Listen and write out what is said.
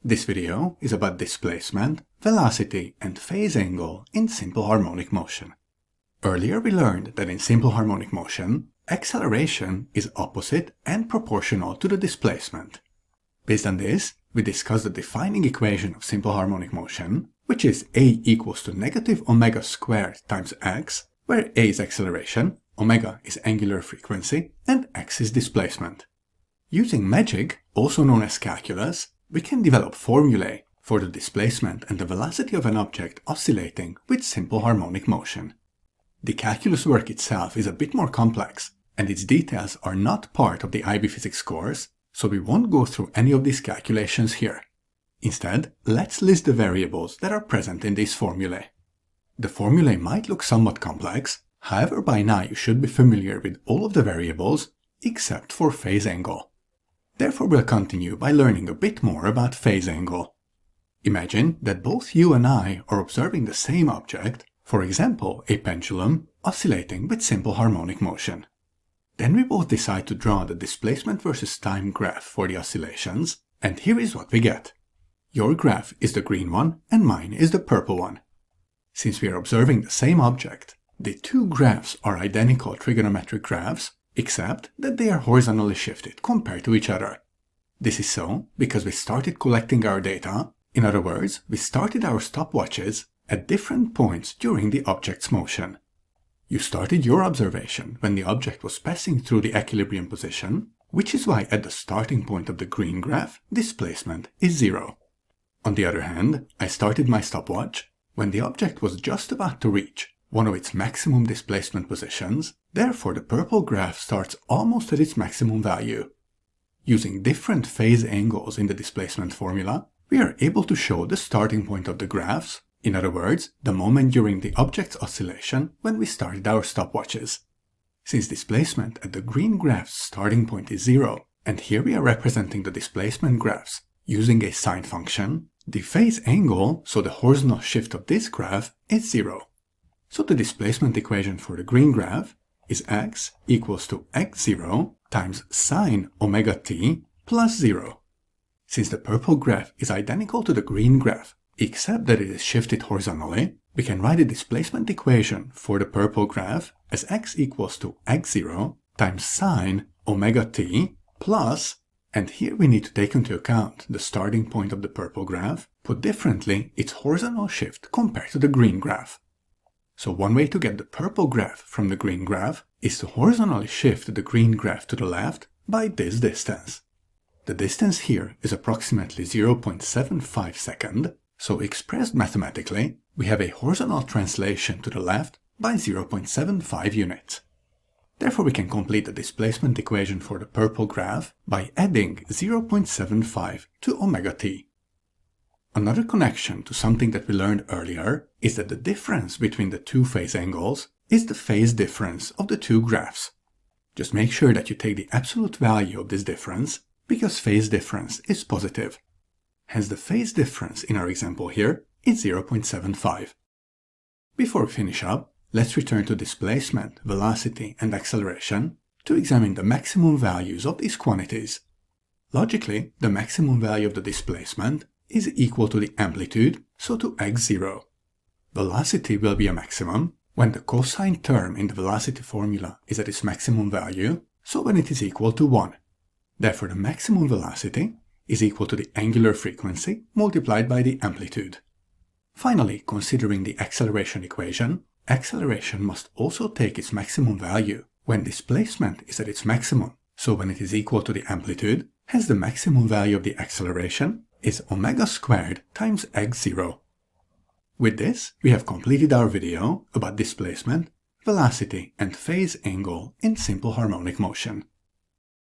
This video is about displacement, velocity, and phase angle in simple harmonic motion. Earlier we learned that in simple harmonic motion, acceleration is opposite and proportional to the displacement. Based on this, we discussed the defining equation of simple harmonic motion, which is a equals to negative omega squared times x, where a is acceleration, omega is angular frequency, and x is displacement. Using magic, also known as calculus, we can develop formulae for the displacement and the velocity of an object oscillating with simple harmonic motion. The calculus work itself is a bit more complex, and its details are not part of the IB Physics course, so we won't go through any of these calculations here. Instead, let's list the variables that are present in these formulae. The formulae might look somewhat complex, however by now you should be familiar with all of the variables except for phase angle. Therefore we'll continue by learning a bit more about phase angle. Imagine that both you and I are observing the same object, for example a pendulum, oscillating with simple harmonic motion. Then we both decide to draw the displacement versus time graph for the oscillations, and here is what we get. Your graph is the green one and mine is the purple one. Since we are observing the same object, the two graphs are identical trigonometric graphs, except that they are horizontally shifted compared to each other. This is so because we started collecting our data, in other words, we started our stopwatches at different points during the object's motion. You started your observation when the object was passing through the equilibrium position, which is why at the starting point of the green graph, displacement is 0. On the other hand, I started my stopwatch when the object was just about to reach one of its maximum displacement positions, therefore the purple graph starts almost at its maximum value. Using different phase angles in the displacement formula, we are able to show the starting point of the graphs, in other words, the moment during the object's oscillation when we started our stopwatches. Since displacement at the green graph's starting point is 0, and here we are representing the displacement graphs using a sine function, the phase angle, so the horizontal shift of this graph, is 0. So the displacement equation for the green graph is x equals to x0 times sine omega t plus 0. Since the purple graph is identical to the green graph, except that it is shifted horizontally, we can write the displacement equation for the purple graph as x equals to x0 times sine omega t plus, and here we need to take into account the starting point of the purple graph, put differently, its horizontal shift compared to the green graph. So one way to get the purple graph from the green graph is to horizontally shift the green graph to the left by this distance. The distance here is approximately 0.75 seconds, so expressed mathematically, we have a horizontal translation to the left by 0.75 units. Therefore we can complete the displacement equation for the purple graph by adding 0.75 to omega t. Another connection to something that we learned earlier is that the difference between the two phase angles is the phase difference of the two graphs. Just make sure that you take the absolute value of this difference, because phase difference is positive. Hence the phase difference in our example here is 0.75. Before we finish up, let's return to displacement, velocity, and acceleration to examine the maximum values of these quantities. Logically, the maximum value of the displacement is equal to the amplitude, so to x0. Velocity will be a maximum when the cosine term in the velocity formula is at its maximum value, so when it is equal to 1. Therefore the maximum velocity is equal to the angular frequency multiplied by the amplitude. Finally, considering the acceleration equation, acceleration must also take its maximum value when displacement is at its maximum, so when it is equal to the amplitude, hence the maximum value of the acceleration is omega squared times x0. With this, we have completed our video about displacement, velocity, and phase angle in simple harmonic motion.